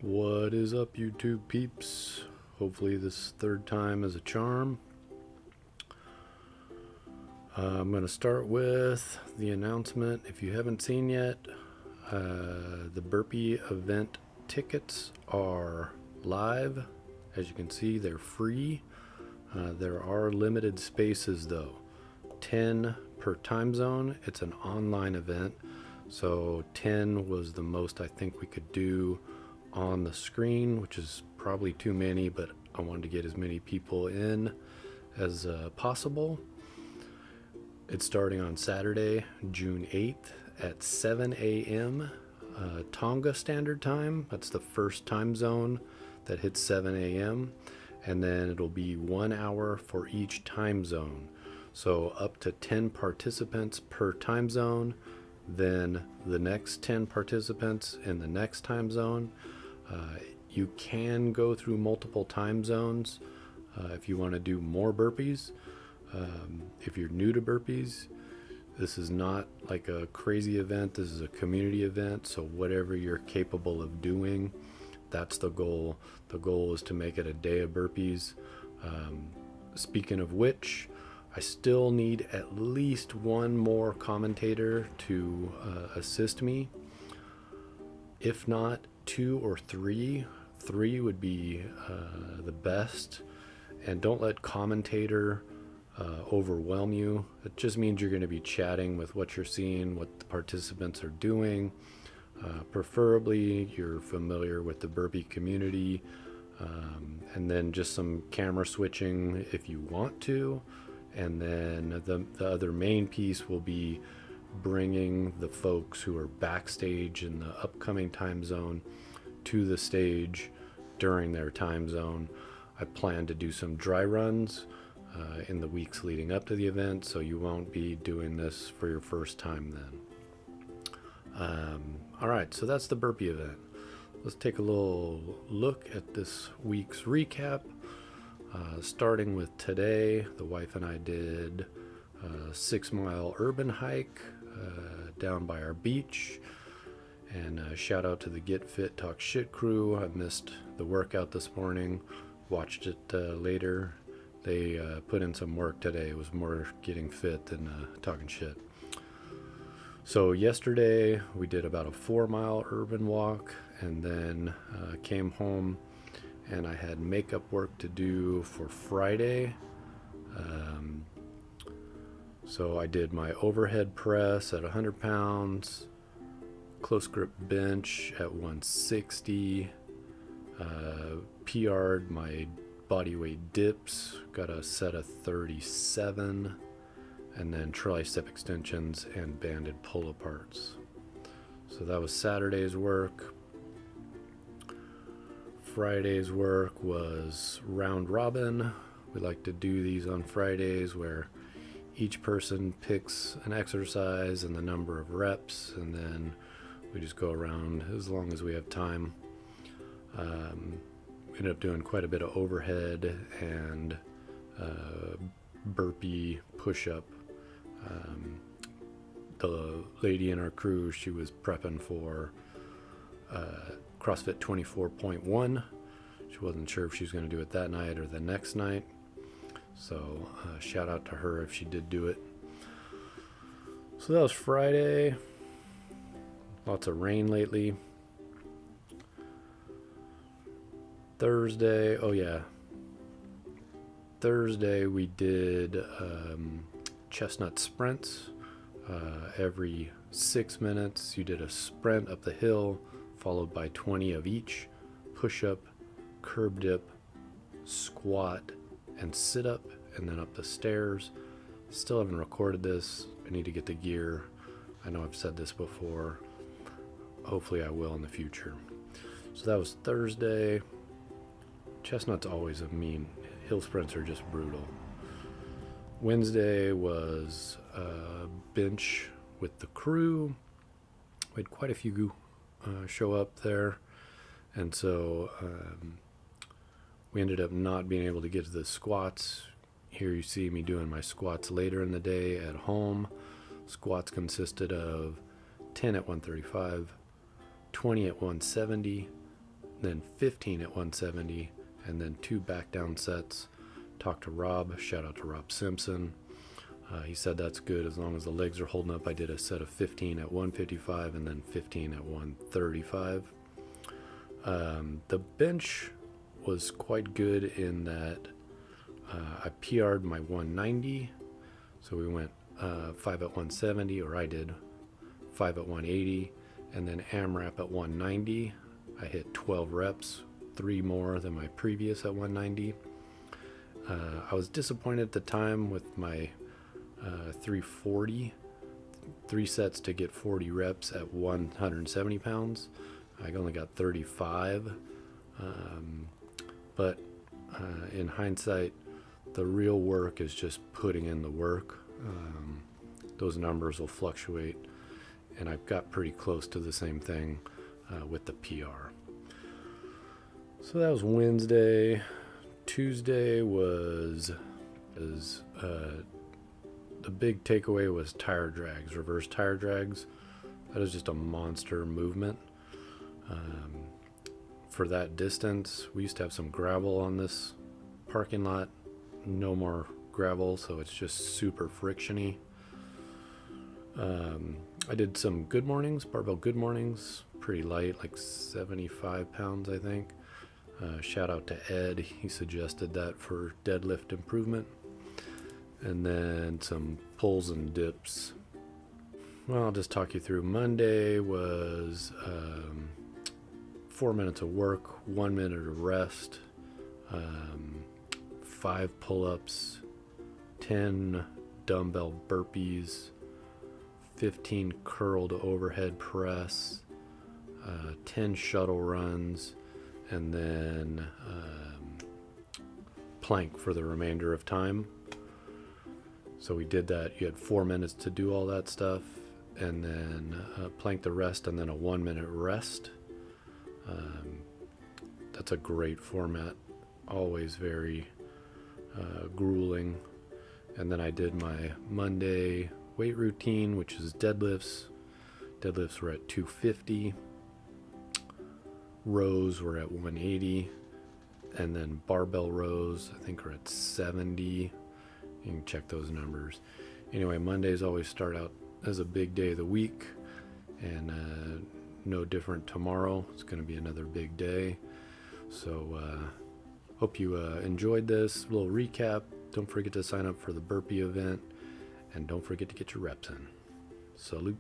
What is up, YouTube peeps? Hopefully this third time is a charm. I'm going to start with the announcement. If you haven't seen yet, the Burpee Event tickets are live. As you can see, they're free. There are limited spaces though. 10 per time zone. It's an online event, so 10 was the most I think we could do on the screen, which is probably too many, but I wanted to get as many people in as possible. It's starting on Saturday, June 8th at 7 a.m. Tonga Standard Time. That's the first time zone that hits 7 a.m. And then it'll be 1 hour for each time zone. So up to 10 participants per time zone, then the next 10 participants in the next time zone. You can go through multiple time zones if you want to do more burpees. If you're new to burpees, this is not like a crazy event. This is a community event, so whatever you're capable of doing, that's the goal. The goal is to make it a day of burpees. Speaking of which, I still need at least one more commentator to assist me. If not, 2 or 3. 3 would be the best. And don't let commentator overwhelm you. It just means you're going to be chatting with what you're seeing, what the participants are doing. Preferably you're familiar with the burpee community, and then just some camera switching if you want to. And then the other main piece will be bringing the folks who are backstage in the upcoming time zone to the stage during their time zone. I plan to do some dry runs in the weeks leading up to the event, so you won't be doing this for your first time then. All right, so that's the burpee event. Let's take a little look at this week's recap. Starting with today, the wife and I did a 6-mile urban hike down by our beach. And shout out to the Get Fit Talk Shit crew. I missed the workout this morning, watched it later. They put in some work today. It was more getting fit than talking shit. So yesterday we did about a 4-mile urban walk, and then came home and I had makeup work to do for Friday. So I did my overhead press at 100 pounds, close grip bench at 160, PR'd my bodyweight dips, got a set of 37, and then tricep extensions and banded pull aparts. So that was Saturday's work. Friday's work was round robin. We like to do these on Fridays where each person picks an exercise and the number of reps, and then we just go around as long as we have time. We ended up doing quite a bit of overhead and burpee push-up. The lady in our crew, she was prepping for CrossFit 24.1. She wasn't sure if she was going to do it that night or the next night. So shout out to her if she did do it. So that was Friday. Lots of rain lately. Thursday, Thursday we did chestnut sprints. Every 6 minutes you did a sprint up the hill, followed by 20 of each: push-up, curb dip, squat, and sit-up, and then up the stairs. Still haven't recorded this. I need to get the gear. I know I've said this before. Hopefully I will in the future. So that was Thursday. Chestnut's always a mean. Hill sprints are just brutal. Wednesday was bench with the crew. We had quite a few show up there, and so we ended up not being able to get to the squats. Here you see me doing my squats later in the day at home. Squats consisted of 10 at 135, 20 at 170, then 15 at 170, and then 2 back down sets. Talked to Rob, shout out to Rob Simpson. He said that's good as long as the legs are holding up. I did a set of 15 at 155 and then 15 at 135. The bench was quite good in that I PR'd my 190. So we went 5 at 170, or I did 5 at 180, and then AMRAP at 190. I hit 12 reps, 3 more than my previous at 190. I was disappointed at the time with my 340, 3 sets to get 40 reps at 170 pounds. I only got 35, but in hindsight, the real work is just putting in the work. Those numbers will fluctuate, and I've got pretty close to the same thing with the PR. So that was Wednesday. Tuesday was the big takeaway was tire drags, reverse tire drags. That is just a monster movement. For that distance, we used to have some gravel on this parking lot. No more gravel, so it's just super frictiony. I did some good mornings, barbell good mornings, pretty light, like 75 pounds, I think. Shout out to Ed, he suggested that for deadlift improvement. And then some pulls and dips. Well, I'll just talk you through. Monday was 4 minutes of work, 1 minute of rest, 5 pull-ups, 10 dumbbell burpees, 15 curled overhead press, 10 shuttle runs, and then plank for the remainder of time. So we did that. You had 4 minutes to do all that stuff, and then plank the rest, and then a 1 minute rest. That's a great format, always very grueling. And then I did my Monday weight routine, which is deadlifts. Deadlifts were at 250. Rows were at 180. And then barbell rows, I think, are at 70. You can check those numbers. Anyway, Mondays always start out as a big day of the week, and no different tomorrow. It's going to be another big day. So hope you enjoyed this little recap. Don't forget to sign up for the Burpee event, and don't forget to get your reps in. Salute.